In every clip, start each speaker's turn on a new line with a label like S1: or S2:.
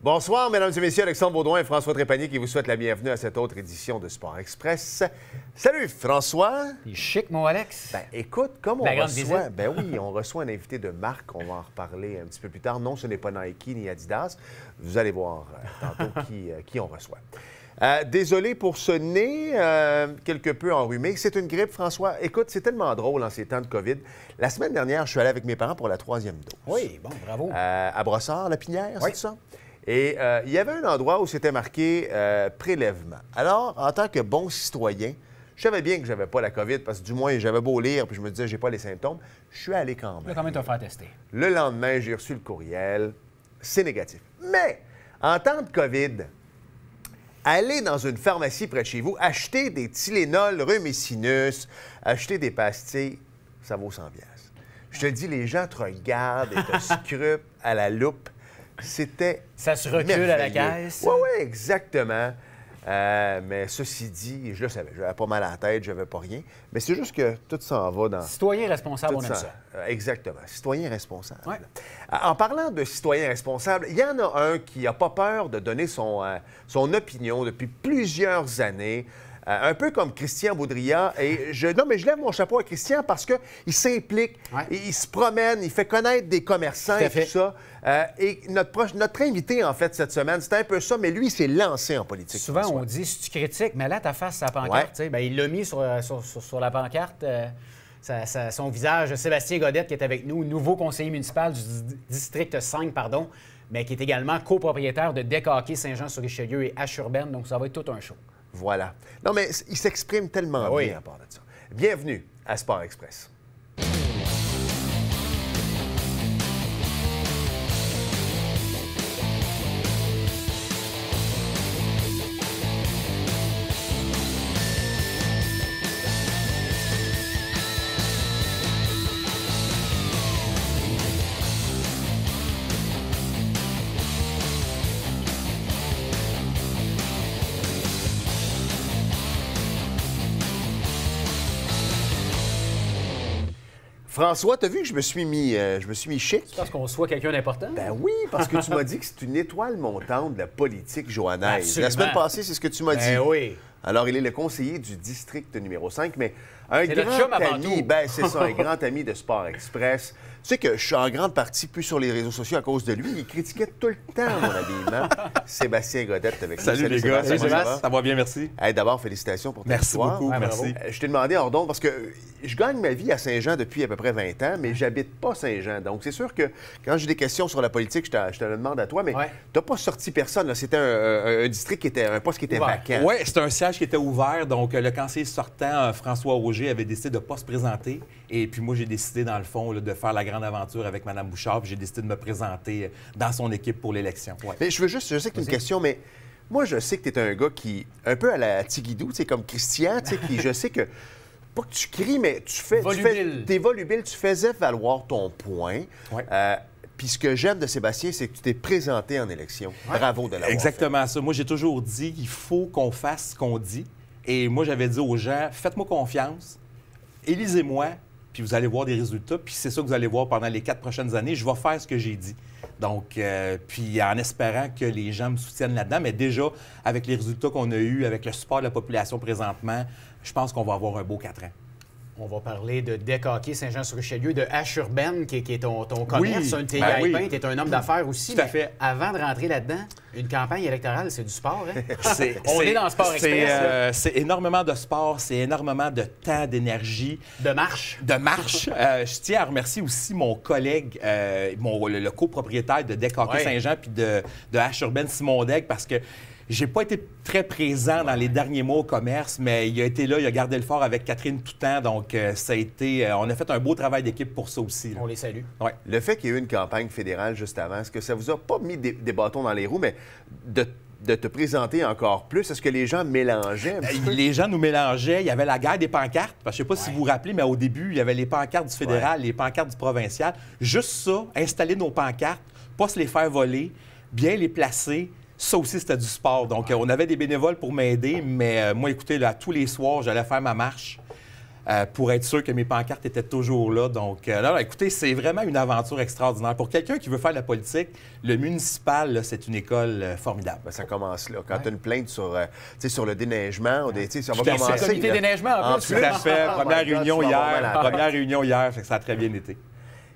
S1: Bonsoir, mesdames et messieurs, Alexandre Baudouin et François Trépanier qui vous souhaitent la bienvenue à cette autre édition de Sport Express. Salut François!
S2: Il est chic, mon Alex.
S1: Ben écoute, comme on
S2: La grande
S1: reçoit,
S2: visite.
S1: ben oui, on reçoit un invité de marque, on va en reparler un petit peu plus tard. Non, ce n'est pas Nike ni Adidas. Vous allez voir tantôt qui on reçoit. Désolé pour ce nez quelque peu enrhumé. C'est une grippe, François. Écoute, c'est tellement drôle en ces temps de COVID. La semaine dernière, je suis allé avec mes parents pour la 3e dose.
S2: Oui, bon, bravo.
S1: À Brossard, la Pinière,
S2: Oui.
S1: c'est ça? Et il y avait un endroit où c'était marqué prélèvement. Alors, en tant que bon citoyen, je savais bien que j'avais pas la COVID parce que du moins, j'avais beau lire puis je me disais, j'ai pas les symptômes. Je suis allé quand
S2: Tu
S1: même.
S2: vas quand même te faire tester.
S1: Le lendemain, j'ai reçu le courriel. C'est négatif. Mais, en temps de COVID, allez dans une pharmacie près de chez vous, acheter des Tylenol, rhume et sinus, acheter des pastilles, ça vaut 100$. Je te dis, les gens te regardent et te scrutent à la loupe. C'était
S2: Ça se recule à la
S1: merveilleux.
S2: caisse.
S1: Oui, oui, exactement. Mais ceci dit, je le savais, j'avais pas mal à la tête, j'avais pas rien. Mais c'est juste que tout s'en va dans...
S2: Citoyen responsable,
S1: Tout
S2: on aime ça.
S1: Exactement. Citoyen responsable.
S2: Ouais.
S1: En parlant de citoyen responsable, il y en a un qui n'a pas peur de donner son opinion depuis plusieurs années. Un peu comme Christian Boudria. Non, mais je lève mon chapeau à Christian parce qu'il s'implique,
S2: Ouais.
S1: il se promène, il fait connaître des commerçants
S2: Tout à
S1: et
S2: fait.
S1: tout ça. Et notre invité, en fait, cette semaine, c'était un peu ça, mais lui, il s'est lancé en politique.
S2: Souvent,
S1: François.
S2: on dit, si tu critiques, mais là, ta face, sa pancarte,
S1: Ouais.
S2: tu sais, ben, il l'a mis sur la pancarte, son visage, Sébastien Godette, qui est avec nous, nouveau conseiller municipal du district 5, pardon, mais qui est également copropriétaire de Deck Hockey Saint-Jean-sur-Richelieu et H-Urbaine, donc ça va être tout un show.
S1: Voilà. Non, mais il s'exprime tellement
S2: Ah oui.
S1: bien à part de ça. Bienvenue à Sport Express. François, t'as vu que je me suis mis chic?
S2: Parce qu'on soit quelqu'un d'important.
S1: Ben oui, parce que tu m'as dit que c'est une étoile montante de la politique joannaise.
S2: Absolument.
S1: La semaine passée, c'est ce que tu m'as dit.
S2: Ben oui.
S1: Alors, il est le conseiller du district numéro 5, mais un
S2: C'est notre
S1: grand
S2: chum avant
S1: ami,
S2: tout.
S1: ben c'est ça, un grand ami de Sport Express. Tu sais que je suis en grande partie plus sur les réseaux sociaux à cause de lui. Il critiquait tout le temps mon habillement. Sébastien Godette avec nous.
S3: Salut les gars,
S1: Sébastien,
S2: Salut,
S1: comment
S3: ça va bien, merci.
S1: Hey, d'abord, félicitations pour ta
S3: Merci
S1: victoire.
S3: beaucoup,
S2: Ouais,
S3: merci.
S2: bravo.
S1: Je t'ai demandé hors d'onde parce que je gagne ma vie à Saint-Jean depuis à peu près 20 ans, mais j'habite pas Saint-Jean. Donc, c'est sûr que quand j'ai des questions sur la politique, je te le demande à toi, mais
S2: Ouais.
S1: t'as pas sorti personne. là. C'était un district qui était, un poste qui était
S2: Ouvert.
S1: vacant.
S3: Oui, c'était un siège qui était ouvert, donc le conseiller sortant, François Auger, avait décidé de ne pas se présenter. Et puis moi, j'ai décidé, dans le fond, là, de faire la grande aventure avec Mme Bouchard, puis j'ai décidé de me présenter dans son équipe pour l'élection. Ouais.
S1: Mais je sais que c'est une question, mais moi, je sais que tu es un gars qui, un peu à la Tigidou, tu sais, comme Christian, tu sais, qui, je sais que, pas que tu cries, mais
S2: Volubile.
S1: t'es volubile, tu faisais valoir ton point.
S3: Ouais.
S1: Puis ce que j'aime de Sébastien, c'est que tu t'es présenté en élection. Bravo de l'avoir fait.
S3: Exactement ça. Moi, j'ai toujours dit qu'il faut qu'on fasse ce qu'on dit. Et moi, j'avais dit aux gens, faites-moi confiance, élisez-moi, puis vous allez voir des résultats. Puis c'est ça que vous allez voir pendant les 4 prochaines années. Je vais faire ce que j'ai dit. Donc, puis en espérant que les gens me soutiennent là-dedans. Mais déjà, avec les résultats qu'on a eus, avec le support de la population présentement, je pense qu'on va avoir un beau 4 ans.
S2: On va parler de Deck Hockey Saint-Jean-sur-Richelieu, de H-Urbaine, qui est ton commerce,
S3: Oui,
S2: un de tes
S3: ben oui.
S2: gagne-pains. Tu es un homme d'affaires aussi.
S3: Tout à
S2: mais
S3: fait.
S2: Avant de rentrer là-dedans, une campagne électorale, c'est du sport, hein?
S3: On
S2: est dans le Sport Express, là.
S3: C'est énormément de sport, c'est énormément de temps, d'énergie.
S2: De marche.
S3: De marche. Je tiens à remercier aussi mon collègue, le copropriétaire de Deck Hockey
S2: Ouais.
S3: Saint-Jean puis de H-Urbaine, Simon Degg, parce que j'ai pas été très présent dans les derniers mois au commerce, mais il a été là, il a gardé le fort avec Catherine Toutan, donc ça a été... on a fait un beau travail d'équipe pour ça aussi. là.
S2: On les salue.
S3: Ouais.
S1: Le fait qu'il y ait eu une campagne fédérale juste avant, est-ce que ça vous a pas mis des bâtons dans les roues, mais de te présenter encore plus? Est-ce que les gens mélangeaient un petit peu?
S3: Les gens nous mélangeaient. Il y avait la guerre des pancartes. Parce que je ne sais pas si vous vous rappelez, mais au début, il y avait les pancartes du fédéral, les pancartes du provincial. Juste ça, installer nos pancartes, pas se les faire voler, bien les placer. Ça aussi, c'était du sport. Donc, on avait des bénévoles pour m'aider, mais moi, écoutez, là, tous les soirs, j'allais faire ma marche. pour être sûr que mes pancartes étaient toujours là. Donc, là, écoutez, c'est vraiment une aventure extraordinaire. Pour quelqu'un qui veut faire de la politique, le municipal, là, c'est une école formidable.
S1: Ben, ça commence là. Quand tu as une plainte sur le déneigement, ça va
S2: C'est le
S1: commencer.
S2: comité
S1: là.
S2: déneigement, en plus.
S3: Tout à fait.
S1: Oh my
S3: Première
S1: God,
S3: réunion
S1: tu vas avoir
S3: hier.
S1: mal à la tête.
S3: Première réunion hier, fait que ça a très bien été.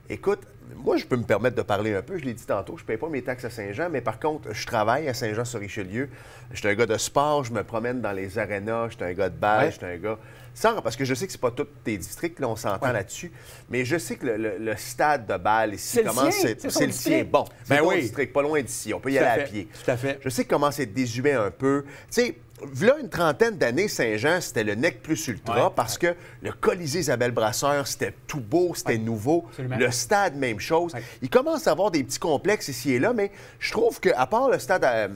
S1: Écoute, moi, je peux me permettre de parler un peu. Je l'ai dit tantôt, je ne paye pas mes taxes à Saint-Jean, mais par contre, je travaille à Saint-Jean-sur-Richelieu. Je suis un gars de sport, je me promène dans les arénas, je suis un gars de balle, je suis un gars... Parce que je sais que c'est pas tous tes districts, là, on s'entend là-dessus, mais je sais que le stade de balle ici commence... C'est le tien. Bon, c'est ton district, pas loin d'ici. On peut y aller à pied.
S3: Tout à fait.
S1: Je sais qu'il commence à être désuet un peu. Tu sais, là, une trentaine d'années, Saint-Jean, c'était le nec plus ultra parce que le Colisée Isabelle Brasseur, c'était tout beau, c'était nouveau.
S2: Absolument.
S1: Le stade, même chose. Il commence à avoir des petits complexes ici et là, mais je trouve qu'à part le stade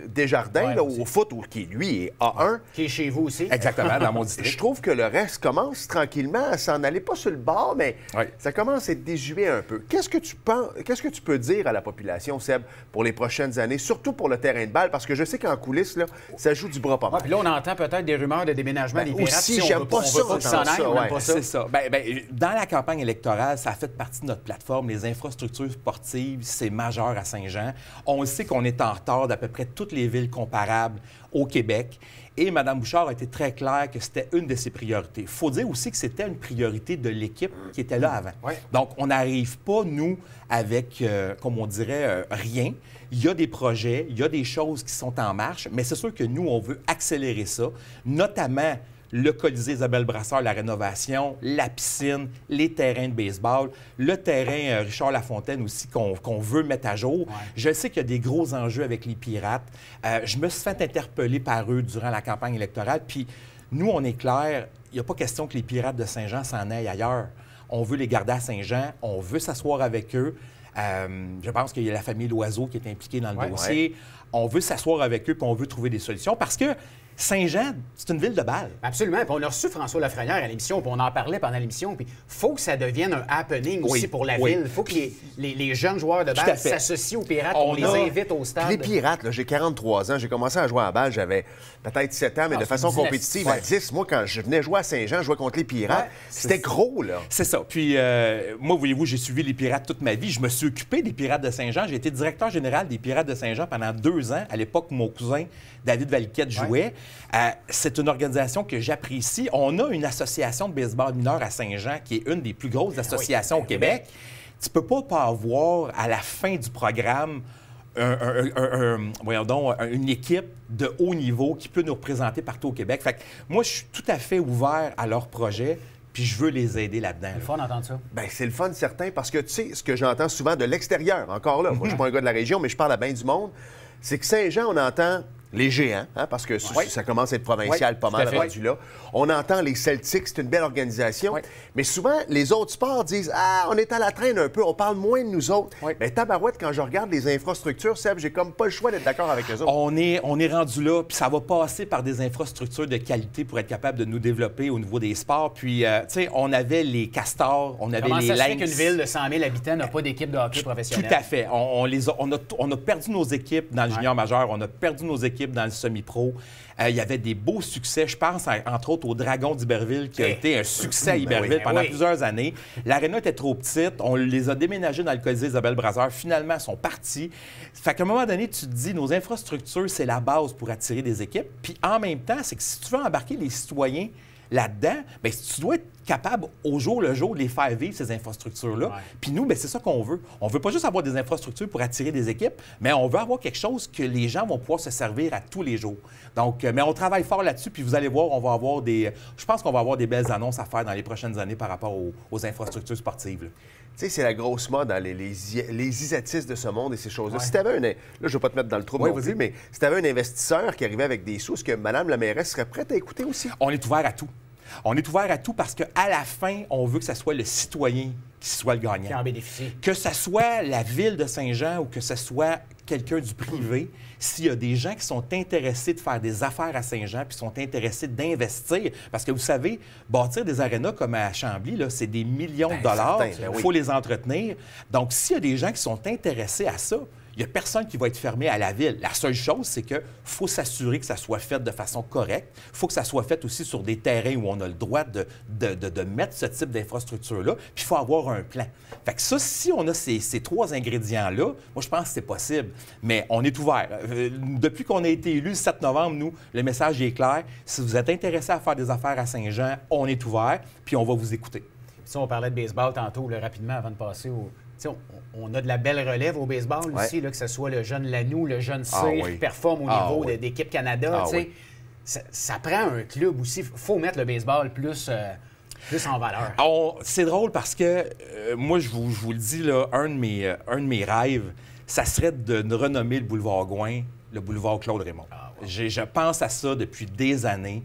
S1: Desjardins, là, au foot, qui lui est A1,
S2: Qui est chez vous aussi.
S3: Exactement, dans mon district.
S1: je trouve que le reste commence tranquillement à s'en aller, pas sur le bord, mais ça commence à être désuet un peu. Qu'est-ce que tu penses, qu'est-ce que tu peux dire à la population, Seb, pour les prochaines années, surtout pour le terrain de balle, parce que je sais qu'en coulisses, là, ça joue du bras pas mal.
S2: Puis là, on entend peut-être des rumeurs de déménagement des pirates.
S1: aussi,
S2: Si on
S1: j'aime
S2: veut
S1: pas ça,
S2: on veut pas qu'ils s'en
S1: entendre
S2: aillent,
S1: ça,
S2: on aime
S1: ouais.
S2: pas ça.
S3: C'est ça. Dans la campagne électorale, ça a fait partie de notre plateforme. Les infrastructures sportives, c'est majeur à Saint-Jean. On sait qu'on est en retard d'à peu près toutes les villes comparables au Québec. Et Mme Bouchard a été très claire que c'était une de ses priorités. Il faut dire aussi que c'était une priorité de l'équipe qui était là avant.
S2: Ouais.
S3: Donc, on n'arrive pas, nous, avec, comme on dirait, rien. Il y a des projets, il y a des choses qui sont en marche, mais c'est sûr que nous, on veut accélérer ça, notamment le Colisée Isabelle Brasseur, la rénovation, la piscine, les terrains de baseball, le terrain Richard Lafontaine aussi qu'on veut mettre à jour.
S2: Ouais.
S3: Je sais qu'il y a des gros enjeux avec les pirates. Je me suis fait interpeller par eux durant la campagne électorale. Puis nous, on est clair, il n'y a pas question que les pirates de Saint-Jean s'en aillent ailleurs. On veut les garder à Saint-Jean, on veut s'asseoir avec eux. Je pense qu'il y a la famille Loiseau qui est impliquée dans le dossier. On veut s'asseoir avec eux puis on veut trouver des solutions parce que Saint-Jean, c'est une ville de balle.
S2: Absolument. Puis on a reçu François Lafrenière à l'émission, puis on en parlait pendant l'émission. Puis il faut que ça devienne un happening aussi pour la ville. Il faut que les jeunes joueurs de balle s'associent aux pirates. On les invite au stade.
S1: Les pirates, là, j'ai 43 ans, j'ai commencé à jouer à balle, j'avais peut-être 7 ans, mais de façon compétitive à 10. Moi, quand je venais jouer à Saint-Jean, je jouais contre les pirates. C'était gros, là.
S3: C'est ça. Puis moi, voyez-vous, j'ai suivi les pirates toute ma vie. Je me suis occupé des pirates de Saint-Jean. J'ai été directeur général des pirates de Saint-Jean pendant 2 ans, à l'époque où mon cousin David Valiquette jouait. C'est une organisation que j'apprécie. On a une association de baseball mineur à Saint-Jean qui est une des plus grosses associations au Québec. Tu peux pas avoir à la fin du programme une équipe de haut niveau qui peut nous représenter partout au Québec. Fait que moi, je suis tout à fait ouvert à leurs projets. Puis je veux les aider là-dedans.
S2: C'est le fun d'entendre ça.
S1: Bien, c'est le fun certain parce que, tu sais, ce que j'entends souvent de l'extérieur, encore là, moi, je suis pas un gars de la région, mais je parle à bien du monde, c'est que Saint-Jean, on entend les géants, parce que ça commence à être provincial pas mal rendu là. On entend les Celtics, c'est une belle organisation. Mais souvent, les autres sports disent « Ah, on est à la traîne un peu, on parle moins de nous autres. Mais tabarouette, quand je regarde les infrastructures, Seb, j'ai comme pas le choix d'être d'accord avec eux autres.
S3: On est rendu là, puis ça va passer par des infrastructures de qualité pour être capable de nous développer au niveau des sports. Puis, tu sais, on avait les Castors, on avait les Lynx.
S2: Qu'une ville de 100 000 habitants n'a pas d'équipe de hockey professionnelle.
S3: Tout à fait. On a perdu nos équipes dans le junior majeur, on a perdu nos équipes dans le semi-pro. Il y avait des beaux succès. Je pense, entre autres, au Dragon d'Iberville, qui a été un succès à Iberville pendant plusieurs années. L'aréna était trop petite. On les a déménagés dans le Colisée Isabelle Brasseur. Finalement, ils sont partis. Fait qu'à un moment donné, tu te dis, nos infrastructures, c'est la base pour attirer des équipes. Puis en même temps, c'est que si tu veux embarquer les citoyens là-dedans, bien, tu dois être capable, au jour le jour, de les faire vivre, ces infrastructures-là. Puis nous, bien, c'est ça qu'on veut. On veut pas juste avoir des infrastructures pour attirer des équipes, mais on veut avoir quelque chose que les gens vont pouvoir se servir à tous les jours. Donc, mais on travaille fort là-dessus, puis vous allez voir, on va avoir je pense qu'on va avoir des belles annonces à faire dans les prochaines années par rapport aux infrastructures sportives. Tu
S1: sais, c'est la grosse mode, dans les isatistes de ce monde et ces choses-là. Si tu avais là, je ne vais pas te mettre dans le trouble non plus, mais si tu avais un investisseur qui arrivait avec des sous, est-ce que Mme la mairesse serait prête à écouter aussi?
S3: On est ouvert à tout. On est ouvert à tout parce qu'à la fin, on veut que ce soit le citoyen qui soit le gagnant.
S2: Qui en bénéficie.
S3: Que ce soit la ville de Saint-Jean ou que ce soit quelqu'un du privé, s'il y a des gens qui sont intéressés de faire des affaires à Saint-Jean puis sont intéressés d'investir, parce que vous savez, bâtir des arénas comme à Chambly, là, c'est des millions de dollars. Il faut les entretenir. Donc, s'il y a des gens qui sont intéressés à ça, Il n'y a personne qui va être fermé à la ville. La seule chose, c'est qu'il faut s'assurer que ça soit fait de façon correcte. Il faut que ça soit fait aussi sur des terrains où on a le droit de mettre ce type d'infrastructure-là. Puis il faut avoir un plan. Fait que ça, si on a ces 3 ingrédients-là, moi, je pense que c'est possible. Mais on est ouvert. Depuis qu'on a été élu le 7 novembre, nous, le message est clair. Si vous êtes intéressé à faire des affaires à Saint-Jean, on est ouvert, puis on va vous écouter.
S2: Si on parlait de baseball tantôt, là, rapidement, avant de passer au... On a de la belle relève au baseball aussi, là, que ce soit le jeune Lanoux, le jeune Cyr qui performe au niveau d'équipe Canada. Ça prend un club aussi. Il faut mettre le baseball plus en valeur.
S3: C'est drôle parce que moi, je vous le dis, là, un de mes rêves, ça serait de renommer le boulevard Gouin le boulevard Claude-Raymond. Je pense à ça depuis des années.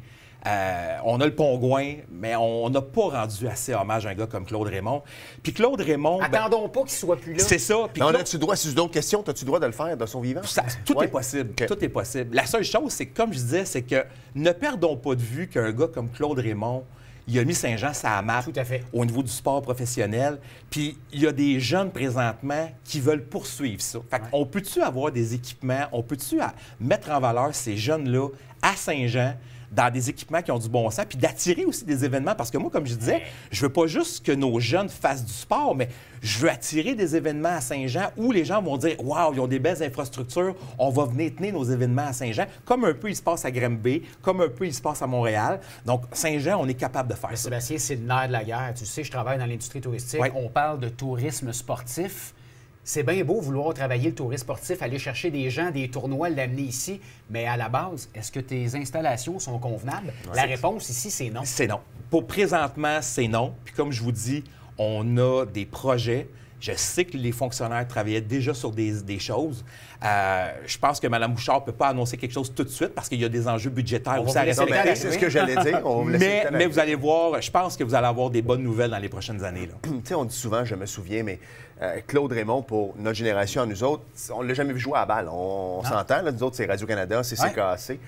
S3: On a le pont Gouin, mais on n'a pas rendu assez hommage à un gars comme Claude Raymond. Puis Claude Raymond...
S2: Attendons pas qu'il soit plus là.
S3: C'est ça.
S1: Puis as-tu droit, si j'ai d'autres questions, as-tu le droit de le faire de son vivant?
S3: Tout est possible. Okay. Tout est possible. La seule chose, c'est que, comme je disais, c'est que ne perdons pas de vue qu'un gars comme Claude Raymond, il a mis Saint-Jean sur la map au niveau du sport professionnel. Puis il y a des jeunes présentement qui veulent poursuivre ça. Fait on peut-tu avoir des équipements? On peut-tu mettre en valeur ces jeunes-là à Saint-Jean dans des équipements qui ont du bon sens, puis d'attirer aussi des événements. Parce que moi, comme je disais, je veux pas juste que nos jeunes fassent du sport, mais je veux attirer des événements à Saint-Jean où les gens vont dire « Wow, ils ont des belles infrastructures, on va venir tenir nos événements à Saint-Jean », comme un peu il se passe à Granby, comme un peu il se passe à Montréal. Donc, Saint-Jean, on est capable de faire ça.
S2: Sébastien, c'est le nerf de la guerre. Tu sais, je travaille dans l'industrie touristique. On parle de tourisme sportif. C'est bien beau vouloir travailler le tourisme sportif, aller chercher des gens, des tournois, l'amener ici, mais à la base, est-ce que tes installations sont convenables? La réponse ici, c'est non.
S3: C'est non. Pour présentement, c'est non. Puis comme je vous dis, on a des projets. Je sais que les fonctionnaires travaillaient déjà sur des choses. Je pense que Mme Bouchard ne peut pas annoncer quelque chose tout de suite parce qu'il y a des enjeux budgétaires aussi à respecter.
S1: C'est ce que j'allais dire.
S3: Mais vous allez voir, je pense que vous allez avoir des bonnes nouvelles dans les prochaines années.
S1: Tu sais, on dit souvent, je me souviens, mais Claude Raymond, pour notre génération, à nous autres, on ne l'a jamais vu jouer à la balle. On s'entend, là, nous autres, c'est Radio-Canada, c'est CKAC.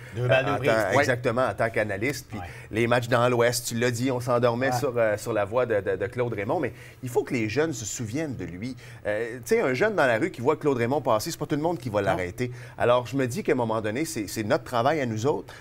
S1: Exactement, en tant qu'analyste. Puis les matchs dans l'Ouest, tu l'as dit, on s'endormait sur la voix de Claude Raymond. Mais il faut que les jeunes se souviennent de lui. Tu sais, un jeune dans la rue qui voit Claude Raymond passer, c'est pas tout le monde qui va l'arrêter. Alors, je me dis qu'à un moment donné, c'est notre travail à nous autres.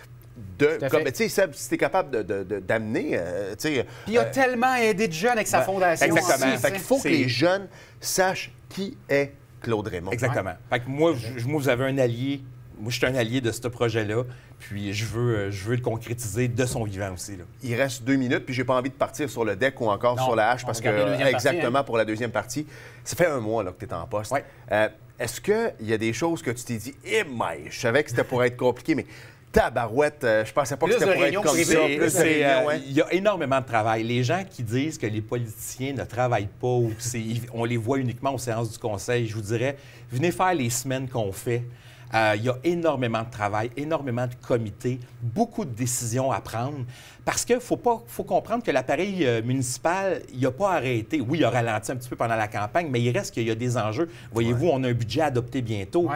S1: Tu sais, Seb, si tu es capable d'amener.
S2: Puis il a tellement aidé de jeunes avec sa fondation.
S3: Exactement.
S1: Fait qu'il faut que les jeunes sachent qui est Claude Raymond.
S3: Exactement. Fait que moi, vous avez un allié. Moi, je suis un allié de ce projet-là, puis je veux le concrétiser de son vivant aussi. Là.
S1: Il reste 2 minutes, puis j'ai pas envie de partir sur le deck ou encore sur la hache, parce que exactement pour la deuxième partie, ça fait 1 mois là, que tu es en poste. Est-ce qu'il y a des choses que tu t'es dit, je savais que c'était pour être compliqué, mais tabarouette, je pensais pas que c'était pour être comme ça.
S3: Il y a énormément de travail. Les gens qui disent que les politiciens ne travaillent pas ou on les voit uniquement aux séances du Conseil, je vous dirais, venez faire les semaines qu'on fait. Il y a énormément de travail, énormément de comités, beaucoup de décisions à prendre. Parce qu'il faut comprendre que l'appareil municipal, il n'a pas arrêté. Oui, il a ralenti un petit peu pendant la campagne, mais il reste qu'il y a des enjeux. Voyez-vous, on a un budget à adopter bientôt.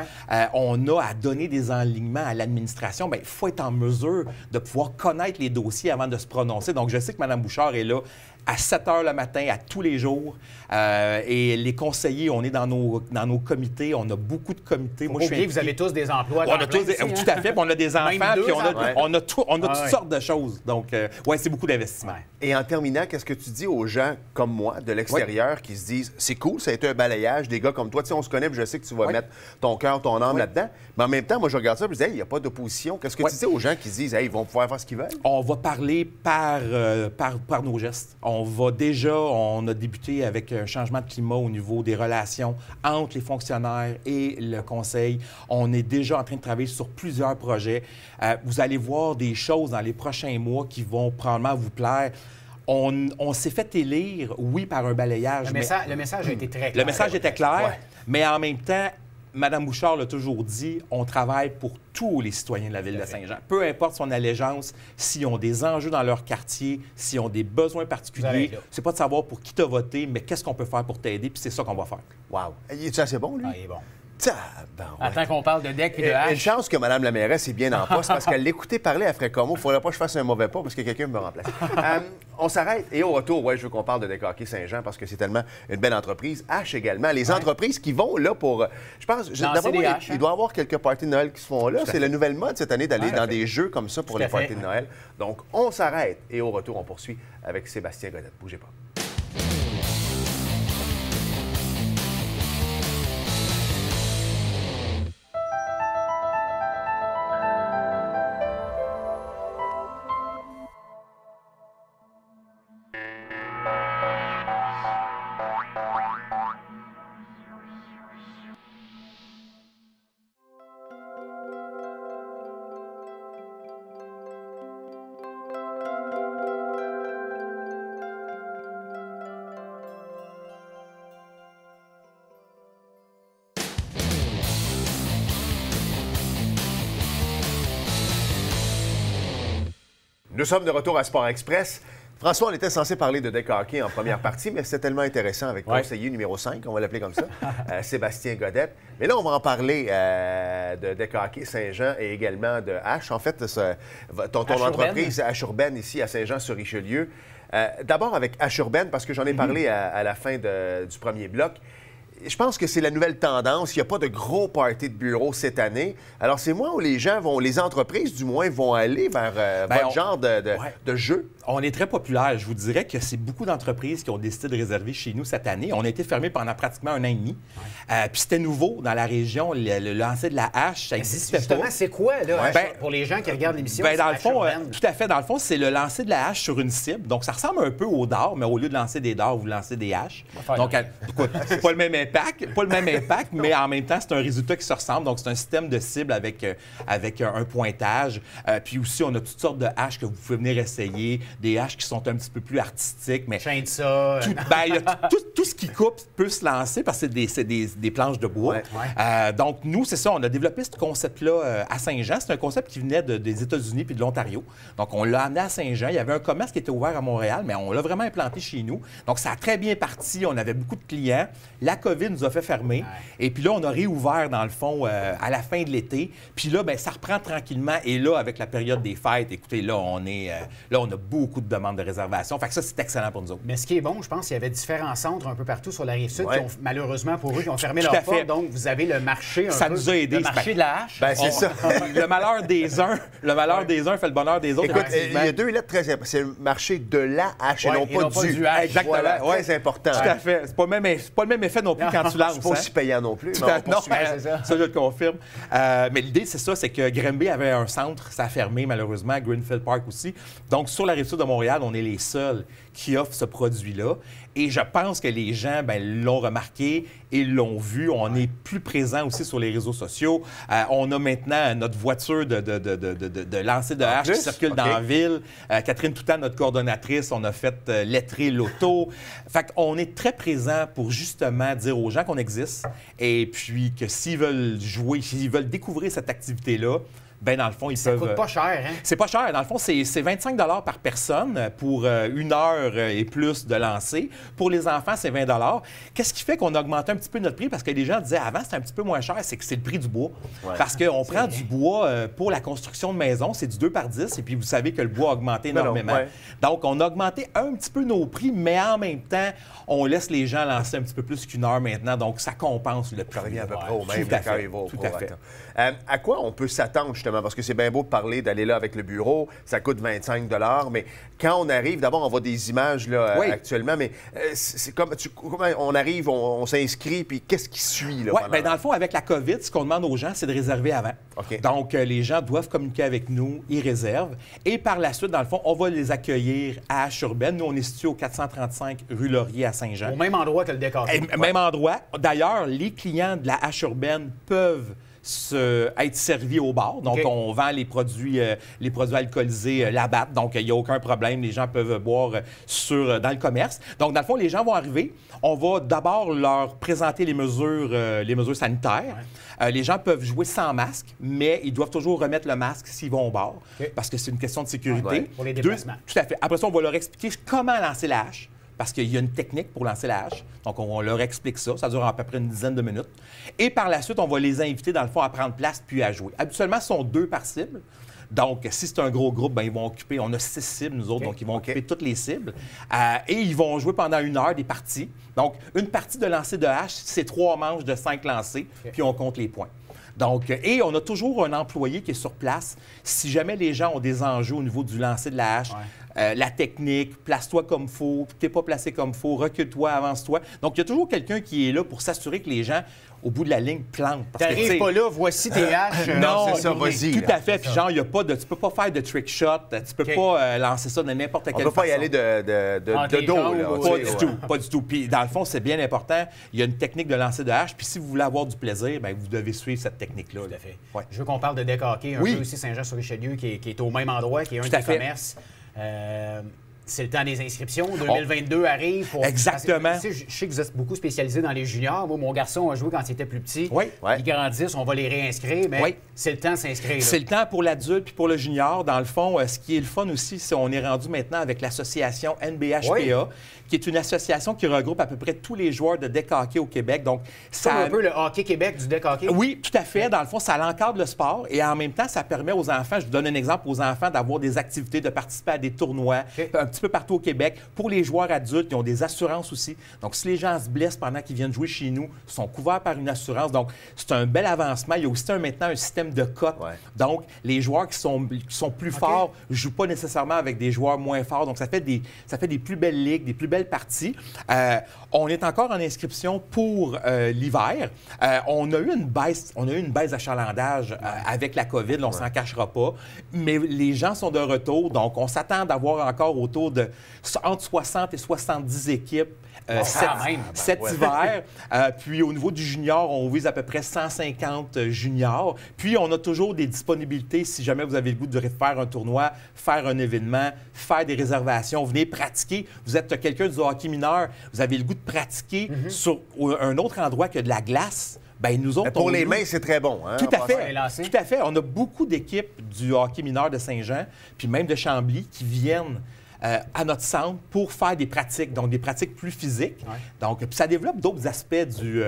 S3: On a à donner des enlignements à l'administration. Bien, il faut être en mesure de pouvoir connaître les dossiers avant de se prononcer. Donc, je sais que Mme Bouchard est là à 7 heures le matin, à tous les jours. Et les conseillers, on est dans nos comités. On a beaucoup de comités.
S2: Moi, vous avez tous des emplois.
S3: Tout à fait. Puis on a des enfants. Puis on a toutes sortes de choses. Donc, c'est beaucoup d'investissement.
S1: Et en terminant, qu'est-ce que tu dis aux gens comme moi, de l'extérieur, qui se disent, c'est cool, ça a été un balayage, des gars comme toi. Tu sais, on se connaît, puis je sais que tu vas mettre ton cœur, ton âme là-dedans. Mais en même temps, moi, je regarde ça, puis je dis, il n'y a pas d'opposition. Qu'est-ce que tu dis aux gens qui se disent, ils vont pouvoir faire ce qu'ils veulent?
S3: On va parler par nos gestes. On a débuté avec un changement de climat au niveau des relations entre les fonctionnaires et le conseil. On est déjà en train de travailler sur plusieurs projets. Vous allez voir des choses dans les prochains mois qui vont probablement vous plaire. On s'est fait élire, oui, par un balayage.
S2: Le message a été très clair.
S3: Le message était clair, mais en même temps, Mme Bouchard l'a toujours dit, on travaille pour tous les citoyens de la Ville de Saint-Jean. Peu importe son allégeance, s'ils ont des enjeux dans leur quartier, s'ils ont des besoins particuliers, c'est pas de savoir pour qui tu as voté, mais qu'est-ce qu'on peut faire pour t'aider, puis c'est ça qu'on va faire.
S1: Wow! Il est assez bon, lui?
S2: Il est bon. Attends qu'on parle de deck et de hache.
S1: Une chance que Mme la mairesse est bien en poste parce qu'elle l'écoutait parler, elle ferait comme moi. Il ne faudrait pas que je fasse un mauvais pas parce que quelqu'un me remplace. On s'arrête et au retour, je veux qu'on parle de Décaquer Saint-Jean parce que c'est tellement une belle entreprise. H également. Les entreprises qui vont là pour. Je pense, d'abord, il doit y avoir quelques parties de Noël qui se font là. C'est la nouvelle mode cette année d'aller dans des jeux comme ça pour les parties de Noël. Donc, on s'arrête et au retour, on poursuit avec Sébastien Godette. Bougez pas. Nous sommes de retour à Sport Express. François, on était censé parler de Décaquer en première partie, mais c'était tellement intéressant avec conseiller numéro 5, on va l'appeler comme ça, Sébastien Godette. Mais là, on va en parler de Décaquer Saint-Jean et également de H. En fait, ton entreprise H Urbaine ici à Saint-Jean-sur-Richelieu. D'abord avec H Urbaine, parce que j'en ai parlé à la fin du premier bloc. Je pense que c'est la nouvelle tendance. Il n'y a pas de gros party de bureau cette année. Alors, c'est moi où les gens vont, les entreprises du moins, vont aller vers votre genre de jeu.
S3: On est très populaire. Je vous dirais que c'est beaucoup d'entreprises qui ont décidé de réserver chez nous cette année. On a été fermés pendant pratiquement 1 an et demi. Puis c'était nouveau dans la région. Le lancer de la hache, ça n'existait pas.
S2: Justement, c'est quoi, là, pour les gens qui regardent l'émission?
S3: Dans le fond, tout à fait. Dans le fond, c'est le lancer de la hache sur une cible. Donc, ça ressemble un peu au dard, mais au lieu de lancer des dards, vous lancez des haches. Donc, c'est pas le même impact, mais en même temps, c'est un résultat qui se ressemble. Donc, c'est un système de cible avec un pointage. Puis aussi, on a toutes sortes de haches que vous pouvez venir essayer. Des haches qui sont un petit peu plus artistiques. Mais
S2: chaîne ça.
S3: Tout ce qui coupe peut se lancer parce que c'est des planches de bois. Donc, nous, c'est ça. On a développé ce concept-là à Saint-Jean. C'est un concept qui venait des États-Unis puis de l'Ontario. Donc, on l'a amené à Saint-Jean. Il y avait un commerce qui était ouvert à Montréal, mais on l'a vraiment implanté chez nous. Donc, ça a très bien parti. On avait beaucoup de clients. La COVID nous a fait fermer. Et puis là, on a réouvert, dans le fond, à la fin de l'été. Puis là, ça reprend tranquillement. Et là, avec la période des fêtes, écoutez, là, on a beaucoup de demandes de réservation. Fait que ça, c'est excellent pour nous autres.
S2: Mais ce qui est bon, je pense qu'il y avait différents centres un peu partout sur la Rive-Sud qui ont, malheureusement pour eux, qui ont fermé leurs portes. Donc, vous avez le marché
S3: ça nous a aidé.
S2: Le marché de la hache.
S1: C'est ça.
S3: Le malheur des uns fait le bonheur des autres.
S1: Écoute, il y a 2 lettres très importantes. C'est le marché de la hache et non pas du
S2: hache.
S3: Exactement.
S1: Voilà, très important.
S3: Tout à fait. C'est pas le même effet non plus quand tu lances.
S1: C'est pas aussi payant non plus.
S3: Non, ça, je le confirme. Mais l'idée, c'est ça, c'est que Granby avait un centre, ça a fermé malheureusement, Greenfield Park aussi. Donc, sur la Rive-Sud de Montréal, on est les seuls qui offrent ce produit-là. Et je pense que les gens l'ont remarqué et l'ont vu. On est plus présent aussi sur les réseaux sociaux. On a maintenant notre voiture de lancer de hache qui circule dans la ville. Catherine Toutan, notre coordonnatrice, on a fait lettrer l'auto. Fait qu'on est très présent pour justement dire aux gens qu'on existe et puis que s'ils veulent jouer, s'ils veulent découvrir cette activité-là, dans le fond, ils peuvent...
S2: Ça coûte pas cher, hein?
S3: C'est pas cher. Dans le fond, c'est 25 $ par personne pour 1 heure et plus de lancer. Pour les enfants, c'est 20 $. Qu'est-ce qui fait qu'on a augmenté un petit peu notre prix? Parce que les gens disaient avant, c'était un petit peu moins cher, c'est que c'est le prix du bois. Parce qu'on prend du bois pour la construction de maisons, c'est du 2 par 10, et puis vous savez que le bois a augmenté énormément. Donc, on a augmenté un petit peu nos prix, mais en même temps, on laisse les gens lancer un petit peu plus qu'1 heure maintenant, donc ça compense le prix.
S1: Ça revient à peu près au même quand il va au prorata. À quoi on peut s'attendre, justement? Parce que c'est bien beau de parler d'aller là avec le bureau, ça coûte 25 $, mais quand on arrive, d'abord, on voit des images là, actuellement, mais c'est comment on arrive, on s'inscrit, puis qu'est-ce qui suit? Là,
S3: dans le fond, avec la COVID, ce qu'on demande aux gens, c'est de réserver avant. Donc, les gens doivent communiquer avec nous, ils réservent, et par la suite, dans le fond, on va les accueillir à H Urbaine. Nous, on est situé au 435 rue Laurier à Saint-Jean.
S2: Au même endroit que le Décaquer.
S3: Même endroit. D'ailleurs, les clients de la H Urbaine peuvent être servis au bar. Donc, on vend les produits alcoolisés Labatt. Donc, il n'y a aucun problème. Les gens peuvent boire dans le commerce. Donc, dans le fond, les gens vont arriver. On va d'abord leur présenter les mesures sanitaires. Les gens peuvent jouer sans masque, mais ils doivent toujours remettre le masque s'ils vont au bar, parce que c'est une question de sécurité.
S2: Pour les déplacements.
S3: Tout à fait. Après ça, on va leur expliquer comment lancer la hache. parce qu'il y a une technique pour lancer la hache. Donc, on leur explique ça. Ça dure à peu près une dizaine de minutes. Et par la suite, on va les inviter, dans le fond, à prendre place puis à jouer. Habituellement, ce sont 2 par cible. Donc, si c'est un gros groupe, bien, ils vont occuper... On a 6 cibles, nous autres, donc ils vont occuper toutes les cibles. Et ils vont jouer pendant 1 heure des parties. Donc, une partie de lancer de hache, c'est 3 manches de 5 lancers, puis on compte les points. Donc, et on a toujours un employé qui est sur place. Si jamais les gens ont des enjeux au niveau du lancer de la hache, la technique, place-toi comme il faut, t'es pas placé comme il faut, recule-toi, avance-toi. Donc, il y a toujours quelqu'un qui est là pour s'assurer que les gens, au bout de la ligne, plantent.
S2: T'arrives pas là, voici tes haches.
S1: Non, c'est ça, vas-y.
S3: Tout à fait. Puis genre, il y a pas de, tu peux pas faire de trick shot, tu peux pas lancer ça de n'importe quelle façon.
S1: On peut pas y aller de dos, là.
S3: Pas du tout, pas du tout. Puis dans le fond, c'est bien important. Il y a une technique de lancer de hache. Puis si vous voulez avoir du plaisir, bien, vous devez suivre cette technique-là.
S2: Tout à fait. Je veux qu'on parle de deck hockey, un peu aussi Saint-Jean-sur-Richelieu, qui est au même endroit, qui est un des commerces. C'est le temps des inscriptions. 2022 arrive.
S3: Exactement.
S2: Je sais que vous êtes beaucoup spécialisé dans les juniors. Moi, mon garçon a joué quand il était plus petit. Ils grandissent, on va les réinscrire, mais c'est le temps de s'inscrire.
S3: C'est le temps pour l'adulte puis pour le junior. Dans le fond, ce qui est le fun aussi, c'est qu'on est rendu maintenant avec l'association NBHPA, qui est une association qui regroupe à peu près tous les joueurs de deck hockey au Québec. Donc,
S2: ça un peu le Hockey Québec du deck hockey?
S3: Oui, tout à fait. Dans le fond, ça l'encadre le sport et en même temps, ça permet aux enfants, je vous donne un exemple, aux enfants d'avoir des activités, de participer à des tournois un petit peu partout au Québec. Pour les joueurs adultes, ils ont des assurances aussi. Donc, si les gens se blessent pendant qu'ils viennent jouer chez nous, ils sont couverts par une assurance. Donc, c'est un bel avancement. Il y a aussi maintenant un système de cotes. Donc, les joueurs qui sont plus forts ne jouent pas nécessairement avec des joueurs moins forts. Donc, ça fait des plus belles ligues, des plus belles parties. On est encore en inscription pour l'hiver. On a eu une baisse d'achalandage avec la COVID, là, on s'en cachera pas. Mais les gens sont de retour, donc on s'attend d'avoir encore autour de entre 60 et 70 équipes cet hiver. Puis au niveau du junior, on vise à peu près 150 juniors. Puis on a toujours des disponibilités si jamais vous avez le goût de faire un tournoi, faire un événement, faire des réservations, venez pratiquer. Vous êtes quelqu'un du hockey mineur, vous avez le goût de pratiquer sur un autre endroit que de la glace. Bien, nous autres,
S1: pour les mains, c'est très bon. Hein,
S3: tout à fait. Tout à fait. On a beaucoup d'équipes du hockey mineur de Saint-Jean, puis même de Chambly, qui viennent à notre centre pour faire des pratiques, donc des pratiques plus physiques. Donc, puis ça développe d'autres aspects du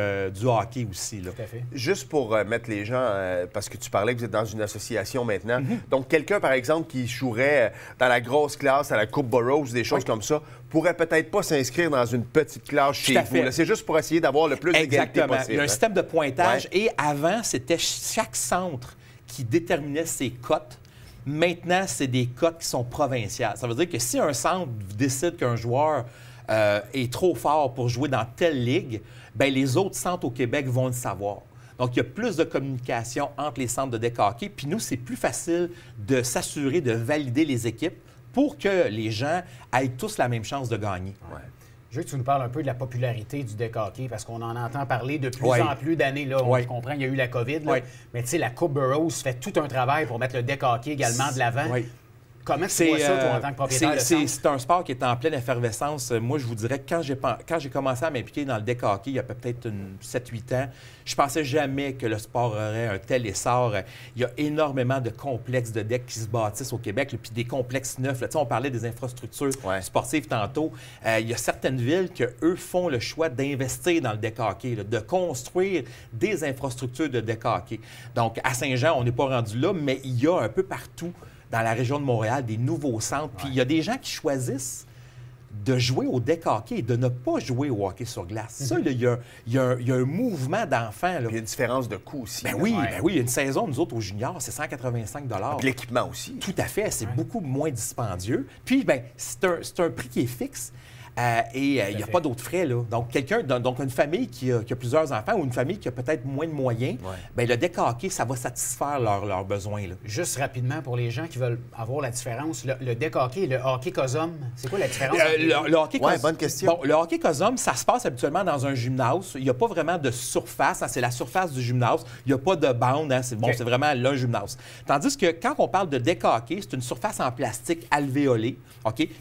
S3: hockey aussi. Là.
S2: Tout à fait.
S1: Juste pour mettre les gens, parce que tu parlais que vous êtes dans une association maintenant, donc quelqu'un, par exemple, qui jouerait dans la grosse classe à la Coupe Burroughs, des choses comme ça, pourrait peut-être pas s'inscrire dans une petite classe chez vous. C'est juste pour essayer d'avoir le plus d'égalité possible.
S3: Il y a un système de pointage et avant, c'était chaque centre qui déterminait ses cotes. Maintenant, c'est des cotes qui sont provinciales. Ça veut dire que si un centre décide qu'un joueur est trop fort pour jouer dans telle ligue, bien, les autres centres au Québec vont le savoir. Donc, il y a plus de communication entre les centres de deck hockey. Puis nous, c'est plus facile de s'assurer de valider les équipes pour que les gens aient tous la même chance de gagner.
S2: Je veux que tu nous parles un peu de la popularité du deck hockey, parce qu'on en entend parler de plus en plus d'années. Là, je comprends, il y a eu la COVID, là, mais tu sais, la Coupe Burroughs fait tout un travail pour mettre le deck hockey également de l'avant. Comment tu vois ça, toi, en tant que propriétaire de centre?
S3: C'est un sport qui est en pleine effervescence. Moi, je vous dirais que quand j'ai commencé à m'impliquer dans le deck hockey, il y a peut-être 7-8 ans, je pensais jamais que le sport aurait un tel essor. Il y a énormément de complexes de deck qui se bâtissent au Québec, puis des complexes neufs. Là, on parlait des infrastructures sportives tantôt. Il y a certaines villes qui, eux, font le choix d'investir dans le deck hockey, là, de construire des infrastructures de deck hockey. Donc, à Saint-Jean, on n'est pas rendu là, mais il y a un peu partout dans la région de Montréal, des nouveaux centres. Puis il y a des gens qui choisissent de jouer au deck hockey et de ne pas jouer au hockey sur glace. Ça, il y a un mouvement d'enfants.
S1: Il y a une différence de coût aussi.
S3: Ben oui, une saison, nous autres, aux juniors, c'est 185 $.
S1: Puis l'équipement aussi.
S3: Tout à fait, c'est beaucoup moins dispendieux. Puis, bien, c'est un prix qui est fixe. Et il n'y a pas d'autres frais. Là. Donc, une famille qui a plusieurs enfants ou une famille qui a peut-être moins de moyens, bien, le deck hockey, ça va satisfaire leurs besoins. Là.
S2: Juste rapidement, pour les gens qui veulent avoir la différence, le deck hockey et le hockey cosum, c'est quoi la différence?
S3: Le hockey
S1: bonne question.
S3: Bon, le hockey cosum, ça se passe habituellement dans un gymnase. Il n'y a pas vraiment de surface. Hein, c'est la surface du gymnase. Il n'y a pas de bande. Hein, c'est vraiment le gymnase. Tandis que quand on parle de deck hockey, c'est une surface en plastique alvéolée,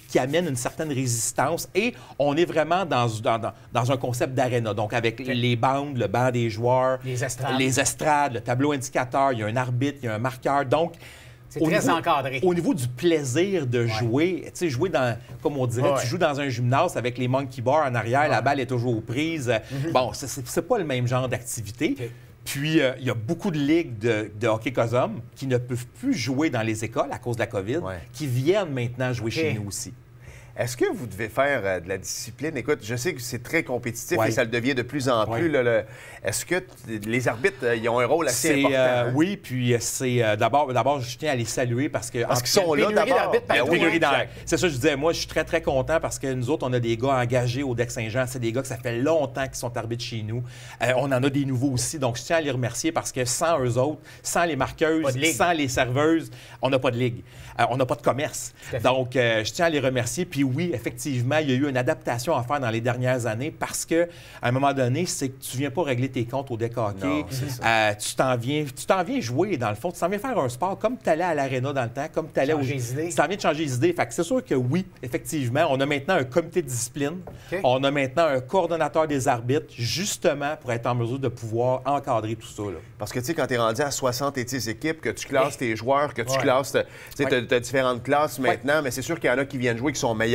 S3: qui amène une certaine résistance. Et on est vraiment dans un concept d'aréna, donc avec les bandes, le banc des joueurs, les estrades, le tableau indicateur, il y a un arbitre, il y a un marqueur. Donc,
S2: C'est très encadré.
S3: Au niveau du plaisir de jouer, tu sais, jouer dans, comme on dirait, tu joues dans un gymnase avec les monkey bars en arrière, la balle est toujours prise. Bon, c'est pas le même genre d'activité.
S2: Okay.
S3: Puis, il y a beaucoup de ligues de hockey COSOM qui ne peuvent plus jouer dans les écoles à cause de la COVID, qui viennent maintenant jouer chez nous aussi.
S1: Est-ce que vous devez faire de la discipline? Écoute, je sais que c'est très compétitif et ça le devient de plus en plus. Est-ce que les arbitres ils ont un rôle assez important?
S3: Oui, puis c'est d'abord, je tiens à les saluer parce que...
S1: Parce qu'ils sont là d'abord.
S3: C'est ça que je disais. Moi, je suis très, très content parce que nous autres, on a des gars engagés au Deck-Saint-Jean. C'est des gars que ça fait longtemps qu'ils sont arbitres chez nous. On en a des nouveaux aussi. Donc, je tiens à les remercier parce que sans eux autres, sans les marqueuses, sans les serveuses, on n'a pas de ligue. On n'a pas de commerce. Donc, je tiens à les remercier. Puis oui, effectivement, il y a eu une adaptation à faire dans les dernières années parce qu'à un moment donné, c'est que tu ne viens pas régler tes comptes au deck hockey. Tu t'en viens jouer, dans le fond. Tu t'en viens faire un sport comme tu allais à l'aréna dans le temps, comme tu allais au... Tu t'en viens de changer les idées. Fait que c'est sûr que oui, effectivement, on a maintenant un comité de discipline. On a maintenant un coordonnateur des arbitres, justement, pour être en mesure de pouvoir encadrer tout ça. Là.
S1: Parce que, tu sais, quand tu es rendu à 70 équipes, que tu classes tes joueurs, que tu classes... Tu sais, tu as différentes classes maintenant, mais c'est sûr qu'il y en a qui viennent jouer qui sont meilleurs.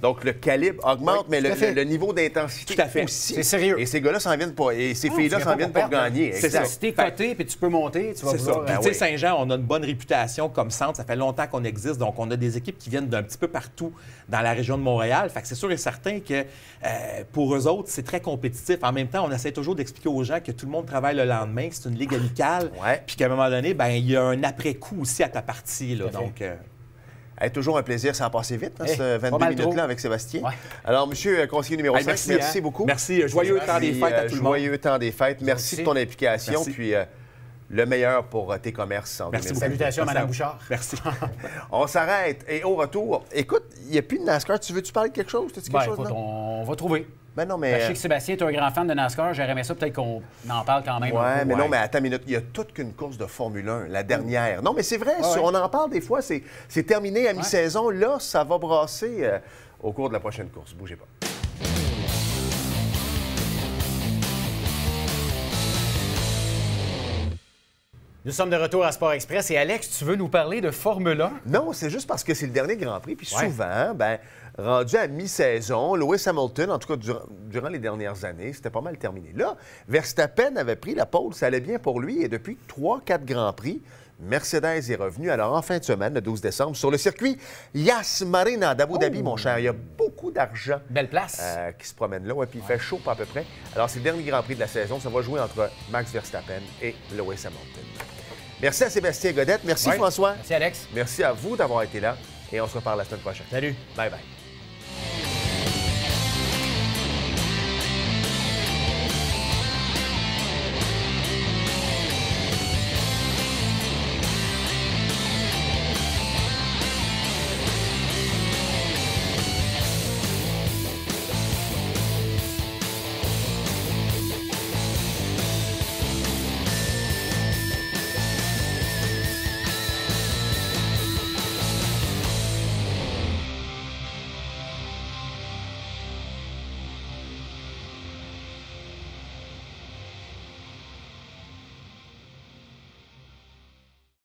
S1: Donc, le calibre augmente, mais le niveau d'intensité aussi.
S2: C'est sérieux.
S1: Et ces gars-là s'en viennent pas. Et ces filles-là s'en viennent pour gagner.
S2: C'est ça. Si t'es coté puis tu peux monter, tu vas vouloir...
S3: Puis, tu sais, Saint-Jean, on a une bonne réputation comme centre. Ça fait longtemps qu'on existe. Donc, on a des équipes qui viennent d'un petit peu partout dans la région de Montréal. Fait que c'est sûr et certain que pour eux autres, c'est très compétitif. En même temps, on essaie toujours d'expliquer aux gens que tout le monde travaille le lendemain, que c'est une ligue amicale. Puis qu'à un moment donné, ben il y a un après-coup aussi à ta partie. Là, donc...
S1: toujours un plaisir, ça a passé vite, ce 22 minutes-là avec Sébastien. Alors, monsieur conseiller numéro 5, merci beaucoup.
S3: Merci. Joyeux temps des fêtes à tout le monde.
S1: Joyeux temps des fêtes. Merci de ton implication. Puis le meilleur pour tes commerces en 2020.
S2: Salutations à Mme Bouchard.
S3: Merci.
S1: On s'arrête. Et au retour, écoute, il n'y a plus de NASCAR. Tu veux-tu parler de quelque chose?
S2: Écoute, on va trouver.
S1: Ben non, mais...
S2: Je sais que Sébastien est un grand fan de NASCAR. J'aurais aimé ça, peut-être qu'on en parle quand même.
S1: Oui, mais non, mais attends une minute. Il y a toute qu'une course de Formule 1, la dernière. Non, mais c'est vrai, on en parle des fois. C'est terminé à mi-saison. Là, ça va brasser au cours de la prochaine course. Bougez pas.
S2: Nous sommes de retour à Sport Express. Et Alex, tu veux nous parler de Formule 1?
S1: Non, c'est juste parce que c'est le dernier Grand Prix. Puis souvent, rendu à mi-saison, Lewis Hamilton, en tout cas durant les dernières années, c'était pas mal terminé. Là, Verstappen avait pris la pole, ça allait bien pour lui. Et depuis 3-4 Grands Prix, Mercedes est revenu. Alors, en fin de semaine, le 12 décembre, sur le circuit Yas Marina d'Abu Dhabi, mon cher. Il y a beaucoup d'argent.
S2: Belle place.
S1: Qui se promène là. Puis il fait chaud, pas à peu près. Alors, c'est le dernier Grand Prix de la saison. Ça va jouer entre Max Verstappen et Lewis Hamilton. Merci à Sébastien Godette. Merci François.
S2: Merci Alex.
S1: Merci à vous d'avoir été là. Et on se reparle la semaine prochaine.
S2: Salut.
S1: Bye bye.